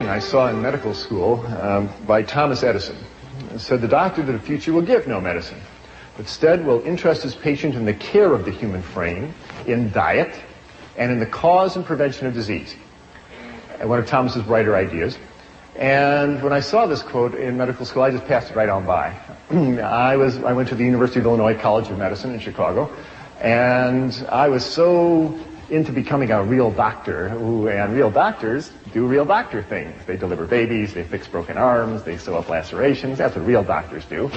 quotation I saw in medical school by Thomas Edison. It said, "The doctor of the future will give no medicine, but instead will interest his patient in the care of the human frame, in diet, and in the cause and prevention of disease." And one of Thomas's brighter ideas. And when I saw this quote in medical school, I just passed it right on by. I went to the University of Illinois College of Medicine in Chicago, and I was so into becoming a real doctor, and real doctors do real doctor things. They deliver babies, they fix broken arms, they sew up lacerations. That's what real doctors do.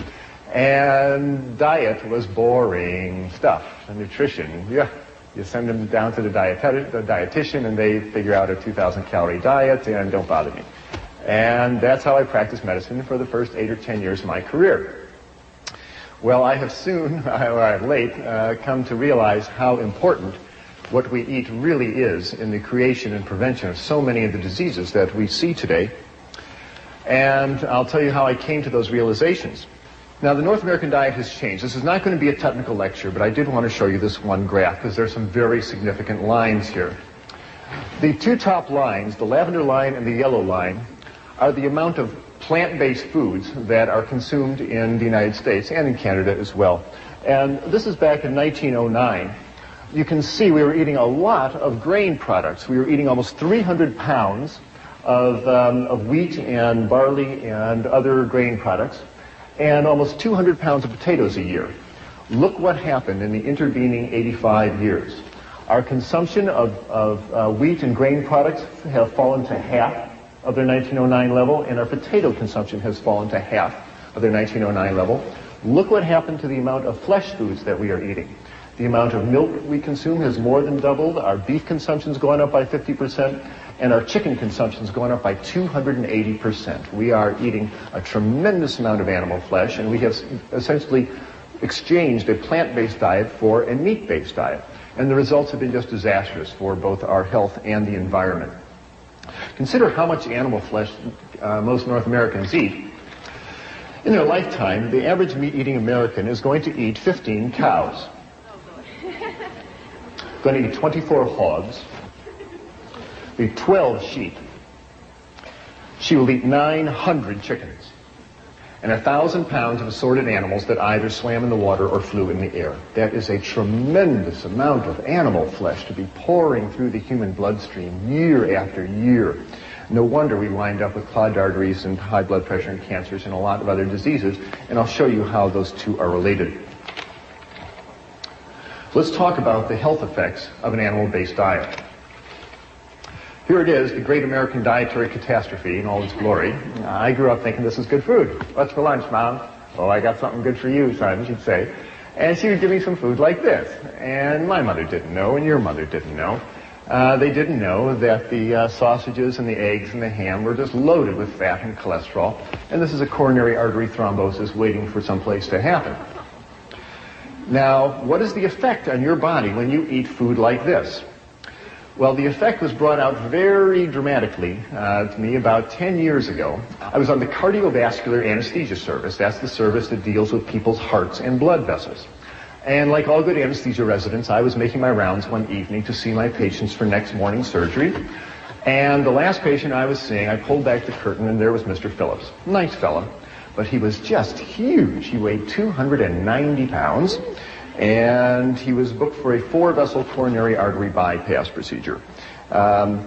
And diet was boring stuff. And nutrition, yeah. You send them down to the dietitian, and they figure out a 2,000 calorie diet, and don't bother me. And that's how I practiced medicine for the first 8 or 10 years of my career. Well, I have soon, or late, come to realize how important what we eat really is in the creation and prevention of so many of the diseases that we see today. And I'll tell you how I came to those realizations. Now, the North American diet has changed. This is not going to be a technical lecture, but I did want to show you this one graph because there are some very significant lines here. The two top lines, the lavender line and the yellow line, are the amount of plant-based foods that are consumed in the United States and in Canada as well. And this is back in 1909. You can see we were eating a lot of grain products. We were eating almost 300 pounds of wheat and barley and other grain products, and almost 200 pounds of potatoes a year. Look what happened in the intervening 85 years. Our consumption of wheat and grain products have fallen to half of their 1909 level, and our potato consumption has fallen to half of their 1909 level. Look what happened to the amount of flesh foods that we are eating. The amount of milk we consume has more than doubled. Our beef consumption's gone up by 50%, and our chicken consumption's gone up by 280%. We are eating a tremendous amount of animal flesh, and we have essentially exchanged a plant-based diet for a meat-based diet. And the results have been just disastrous for both our health and the environment. Consider how much animal flesh most North Americans eat. In their lifetime, the average meat-eating American is going to eat 15 cows. Going to eat 24 hogs, eat 12 sheep. She will eat 900 chickens, and 1,000 pounds of assorted animals that either swam in the water or flew in the air. That is a tremendous amount of animal flesh to be pouring through the human bloodstream year after year. No wonder we wind up with clogged arteries and high blood pressure and cancers and a lot of other diseases, and I'll show you how those two are related. Let's talk about the health effects of an animal-based diet. Here it is, the great American dietary catastrophe in all its glory. I grew up thinking this is good food. What's for lunch, Mom? Oh, I got something good for you, son, she'd say. And she would give me some food like this. And my mother didn't know, and your mother didn't know. They didn't know that the sausages and the eggs and the ham were just loaded with fat and cholesterol. And this is a coronary artery thrombosis waiting for some place to happen. Now, what is the effect on your body when you eat food like this? Well, the effect was brought out very dramatically to me about 10 years ago. I was on the cardiovascular anesthesia service. That's the service that deals with people's hearts and blood vessels. And like all good anesthesia residents, I was making my rounds one evening to see my patients for next morning's surgery. And the last patient I was seeing, I pulled back the curtain, and there was Mr. Phillips. Nice fellow, but he was just huge. He weighed 290 pounds. And he was booked for a 4-vessel coronary artery bypass procedure.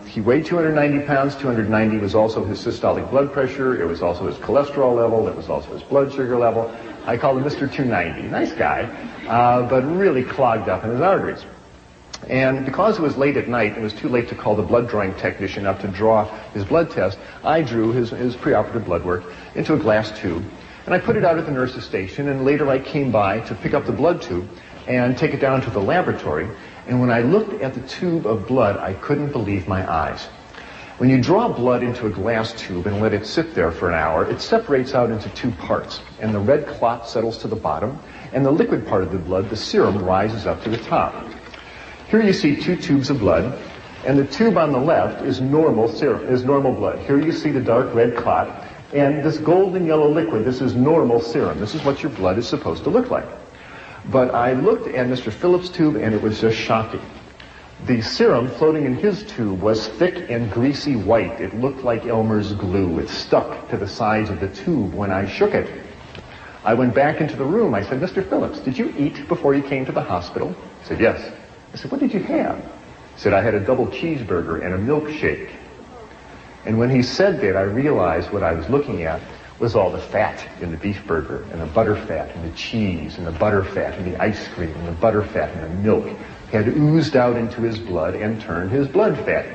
He weighed 290 pounds. 290 was also his systolic blood pressure. It was also his cholesterol level. It was also his blood sugar level. I called him Mr. 290. Nice guy, but really clogged up in his arteries. And because it was late at night, it was too late to call the blood drawing technician up to draw his blood test, I drew his preoperative blood work into a glass tube. And I put it out at the nurse's station, and later I came by to pick up the blood tube and take it down to the laboratory. And when I looked at the tube of blood, I couldn't believe my eyes. When you draw blood into a glass tube and let it sit there for an hour, it separates out into two parts, and the red clot settles to the bottom, and the liquid part of the blood, the serum, rises up to the top. Here you see two tubes of blood, and the tube on the left is normal serum, is normal blood. Here you see the dark red clot. And this golden yellow liquid, this is normal serum. This is what your blood is supposed to look like. But I looked at Mr. Phillips' tube, and it was just shocking. The serum floating in his tube was thick and greasy white. It looked like Elmer's glue. It stuck to the sides of the tube when I shook it. I went back into the room. I said, Mr. Phillips, did you eat before you came to the hospital? He said, yes. I said, what did you have? He said, I had a double cheeseburger and a milkshake. And when he said that, I realized what I was looking at was all the fat in the beef burger, and the butter fat, and the cheese, and the butter fat, and the ice cream, and the butter fat, and the milk had oozed out into his blood and turned his blood fatty.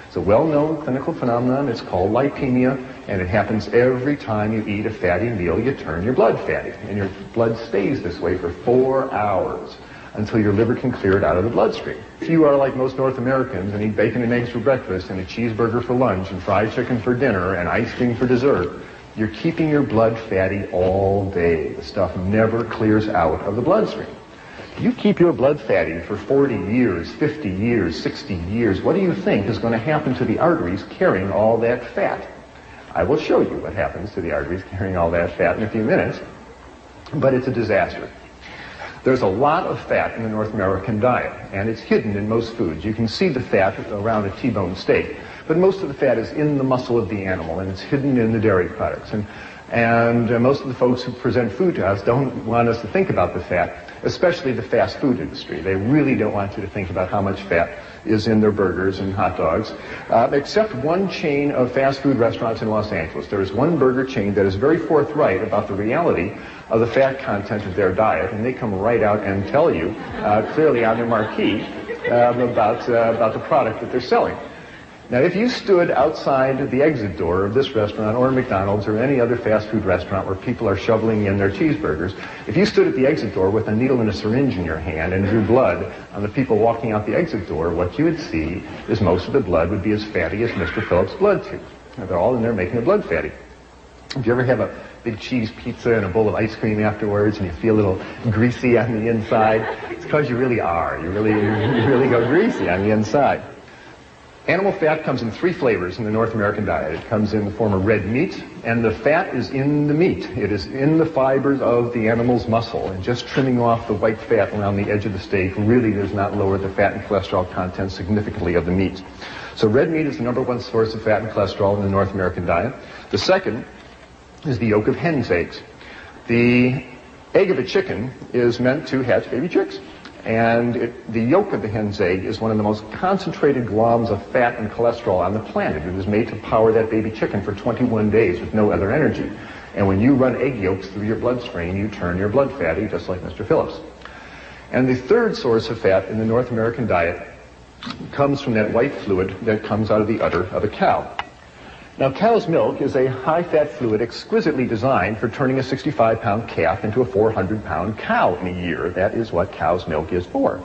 It's a well-known clinical phenomenon. It's called lipemia, and it happens every time you eat a fatty meal. You turn your blood fatty, and your blood stays this way for 4 hours until your liver can clear it out of the bloodstream. If you are like most North Americans and eat bacon and eggs for breakfast and a cheeseburger for lunch and fried chicken for dinner and ice cream for dessert, you're keeping your blood fatty all day. The stuff never clears out of the bloodstream. You keep your blood fatty for 40 years, 50 years, 60 years. What do you think is going to happen to the arteries carrying all that fat? I will show you what happens to the arteries carrying all that fat in a few minutes, but it's a disaster. There's a lot of fat in the North American diet, and it's hidden in most foods. You can see the fat around a T-bone steak, but most of the fat is in the muscle of the animal, and it's hidden in the dairy products. And most of the folks who present food to us don't want us to think about the fat, especially the fast food industry. They really don't want you to think about how much fat is in their burgers and hot dogs, except one chain of fast food restaurants in Los Angeles. There is one burger chain that is very forthright about the reality of the fat content of their diet, and they come right out and tell you clearly on their marquee about the product that they're selling. Now, if you stood outside the exit door of this restaurant or McDonald's or any other fast food restaurant where people are shoveling in their cheeseburgers, if you stood at the exit door with a needle and a syringe in your hand and drew blood on the people walking out the exit door, what you would see is most of the blood would be as fatty as Mr. Phillips' blood tube. Now, they're all in there making the blood fatty. If you ever have a big cheese pizza and a bowl of ice cream afterwards and you feel a little greasy on the inside, it's because you really are. You really go greasy on the inside. Animal fat comes in 3 flavors in the North American diet. It comes in the form of red meat, and the fat is in the meat. It is in the fibers of the animal's muscle, and just trimming off the white fat around the edge of the steak really does not lower the fat and cholesterol content significantly of the meat. So red meat is the #1 source of fat and cholesterol in the North American diet. The second is the yolk of hen's eggs. The egg of a chicken is meant to hatch baby chicks. And the yolk of the hen's egg is one of the most concentrated globs of fat and cholesterol on the planet. It is made to power that baby chicken for 21 days with no other energy. And when you run egg yolks through your bloodstream, you turn your blood fatty, just like Mr. Phillips. And the third source of fat in the North American diet comes from that white fluid that comes out of the udder of a cow. Now, cow's milk is a high-fat fluid exquisitely designed for turning a 65-pound calf into a 400-pound cow in a year. That is what cow's milk is for.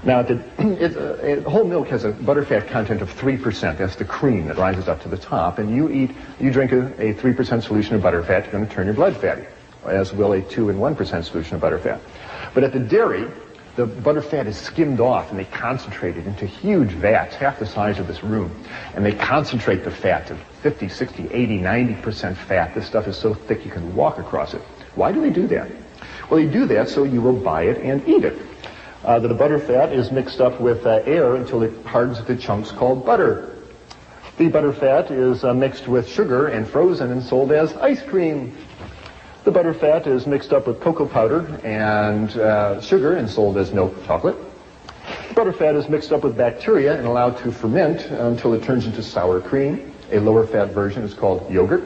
Now, whole milk has a butterfat content of 3%. That's the cream that rises up to the top. And you drink a 3% solution of butterfat, you're going to turn your blood fatty, as will a 2 and 1% solution of butterfat. But at the dairy, the butterfat is skimmed off and they concentrate it into huge vats, half the size of this room. And they concentrate the fat to 50, 60, 80, 90% fat. This stuff is so thick you can walk across it. Why do they do that? Well, they do that so you will buy it and eat it. The butterfat is mixed up with air until it hardens into chunks called butter. The butterfat is mixed with sugar and frozen and sold as ice cream. The butterfat is mixed up with cocoa powder and sugar and sold as milk chocolate. Butterfat is mixed up with bacteria and allowed to ferment until it turns into sour cream. A lower fat version is called yogurt.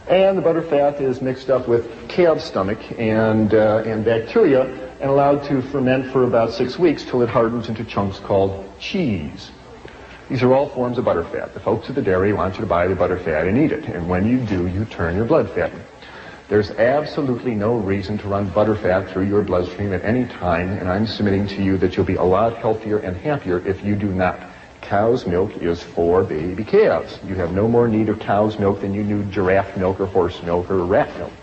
And the butterfat is mixed up with calf's stomach and bacteria and allowed to ferment for about 6 weeks till it hardens into chunks called cheese. These are all forms of butterfat. The folks at the dairy want you to buy the butterfat and eat it. And when you do, you turn your blood fatty. There's absolutely no reason to run butterfat through your bloodstream at any time, and I'm submitting to you that you'll be a lot healthier and happier if you do not. Cow's milk is for baby calves. You have no more need of cow's milk than you need giraffe milk or horse milk or rat milk.